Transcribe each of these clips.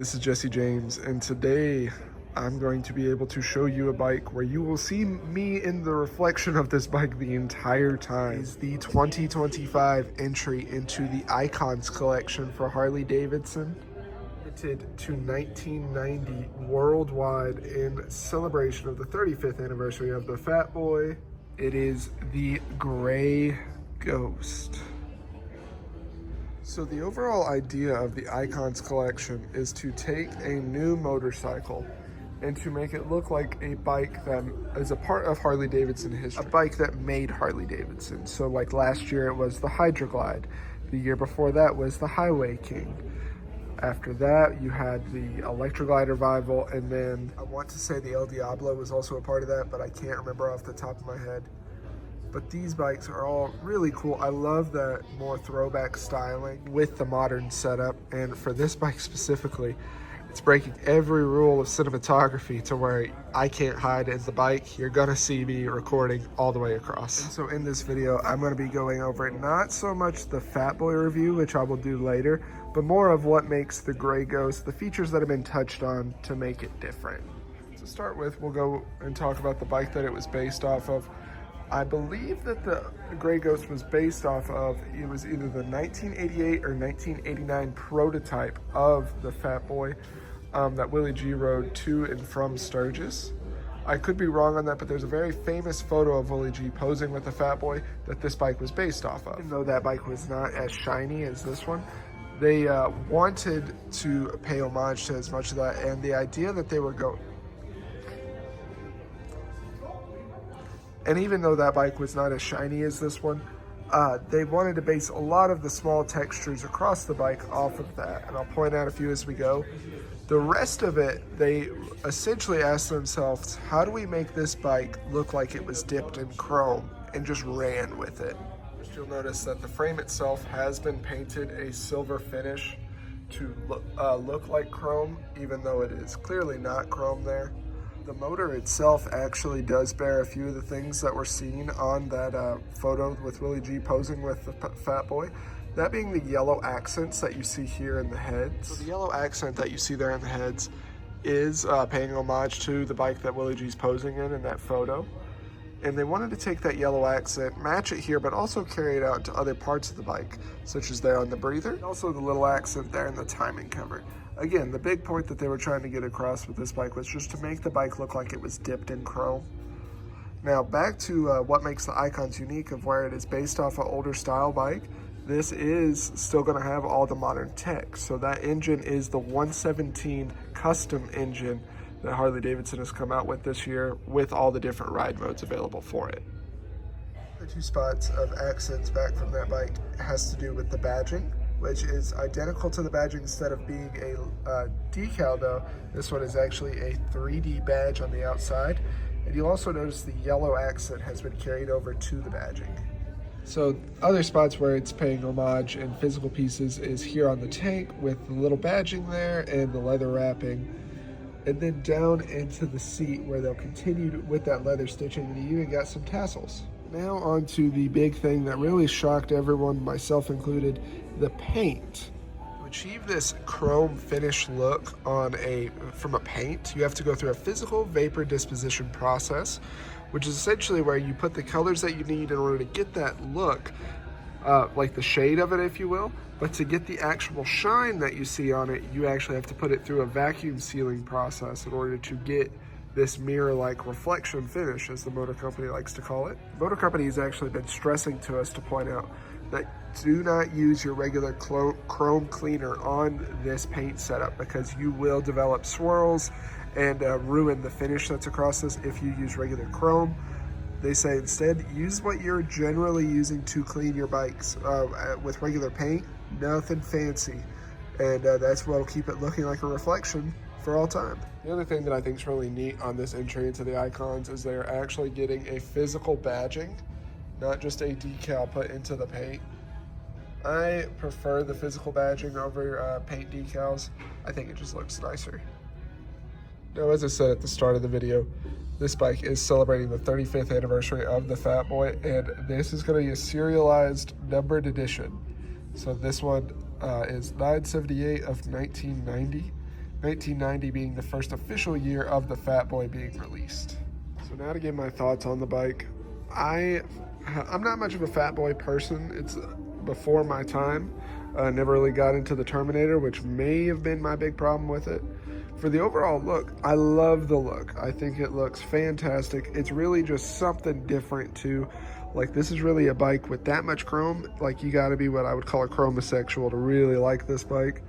This is Jesse James, and today I'm going to be able to show you a bike where you will see me in the reflection of this bike the entire time. It's the 2025 entry into the Icons collection for Harley Davidson, limited to 1990 worldwide in celebration of the 35th anniversary of the Fatboy. It is the Gray Ghost. So the overall idea of the Icons collection is to take a new motorcycle and to make it look like a bike that is a part of Harley Davidson history, a bike that made Harley Davidson. So like last year it was the Hydroglide, the year before that was the Highway King. After that you had the Electroglide revival, and then I want to say the El Diablo was also a part of that, but I can't remember off the top of my head. But these bikes are all really cool. I love that more throwback styling with the modern setup. And for this bike specifically, it's breaking every rule of cinematography to where I can't hide in the bike. You're gonna see me recording all the way across. And so in this video, I'm gonna be going over not so much the Fatboy review, which I will do later, but more of what makes the Gray Ghost, the features that have been touched on to make it different. To start with, we'll go and talk about the bike that it was based off of. I believe that the Gray Ghost was based off of, it was either the 1988 or 1989 prototype of the Fatboy that Willie G rode to and from Sturgis. I could be wrong on that, but there's a very famous photo of Willie G posing with the Fatboy that this bike was based off of. Even though that bike was not as shiny as this one, they wanted to pay homage to as much of that, and the idea that they were going, and even though that bike was not as shiny as this one, they wanted to base a lot of the small textures across the bike off of that. And I'll point out a few as we go. The rest of it, they essentially asked themselves, how do we make this bike look like it was dipped in chrome, and just ran with it. First, you'll notice that the frame itself has been painted a silver finish to look like chrome, even though it is clearly not chrome there. The motor itself actually does bear a few of the things that were seen on that photo with Willie G posing with the Fatboy. That being the yellow accents that you see here in the heads. So the yellow accent that you see there in the heads is paying homage to the bike that Willie G's posing in that photo. And they wanted to take that yellow accent, match it here, but also carry it out to other parts of the bike, such as there on the breather, and also the little accent there in the timing cover. Again, the big point that they were trying to get across with this bike was just to make the bike look like it was dipped in chrome. Now back to what makes the Icons unique of where it is based off an older style bike. This is still going to have all the modern tech. So that engine is the 117 custom engine that Harley Davidson has come out with this year, with all the different ride modes available for it. The two spots of accents back from that bike has to do with the badging, which is identical to the badging. Instead of being a decal though, this one is actually a 3D badge on the outside. And you'll also notice the yellow accent has been carried over to the badging. So other spots where it's paying homage and physical pieces is here on the tank with the little badging there and the leather wrapping. And then down into the seat where they'll continue with that leather stitching, and you even got some tassels. Now on to the big thing that really shocked everyone, myself included, the paint. To achieve this chrome finish look from a paint, you have to go through a physical vapor disposition process, which is essentially where you put the colors that you need in order to get that look, like the shade of it, if you will. But to get the actual shine that you see on it, you actually have to put it through a vacuum sealing process in order to get this mirror-like reflection finish, as the motor company likes to call it. The motor company has actually been stressing to us to point out that do not use your regular chrome cleaner on this paint setup, because you will develop swirls and ruin the finish that's across this if you use regular chrome. They say instead use what you're generally using to clean your bikes with regular paint, nothing fancy. And that's what'll keep it looking like a reflection for all time. The other thing that I think is really neat on this entry into the Icons is they're actually getting a physical badging, not just a decal put into the paint. I prefer the physical badging over paint decals. I think it just looks nicer. Now, as I said at the start of the video, this bike is celebrating the 35th anniversary of the Fatboy, and this is going to be a serialized numbered edition. So this one is 978 of 1990. 1990 being the first official year of the Fatboy being released. So now to give my thoughts on the bike. I'm not much of a Fatboy person. It's before my time. Never really got into the Terminator, which may have been my big problem with it. For the overall look, I love the look. I think it looks fantastic. It's really just something different too. Like, this is really a bike with that much chrome. Like, you gotta be what I would call a chromosexual to really like this bike.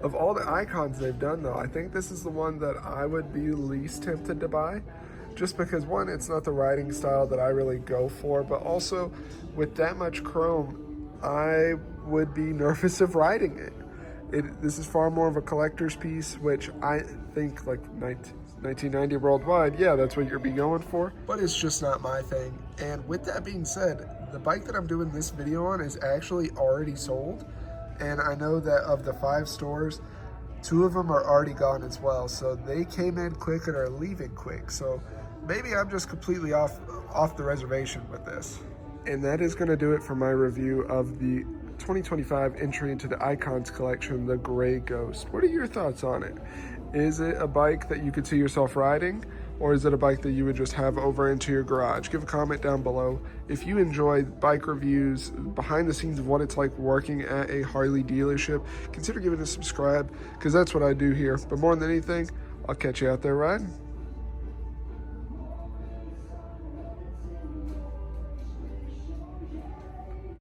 Of all the icons they've done though, I think this is the one that I would be least tempted to buy. Just because, one, it's not the riding style that I really go for, but also with that much chrome, I would be nervous of riding it. This is far more of a collector's piece, which I think, like 1990 worldwide, yeah, that's what you'd be going for, but it's just not my thing. And with that being said, the bike that I'm doing this video on is actually already sold, and I know that of the 5 stores, 2 of them are already gone as well, so they came in quick and are leaving quick. So maybe I'm just completely off the reservation with this. And that is going to do it for my review of the 2025 entry into the Icons collection, the Gray Ghost. What are your thoughts on it? Is it a bike that you could see yourself riding, or is it a bike that you would just have over into your garage? Give a comment down below. If you enjoy bike reviews, behind the scenes of what it's like working at a Harley dealership, consider giving it a subscribe, because that's what I do here. But more than anything, I'll catch you out there riding.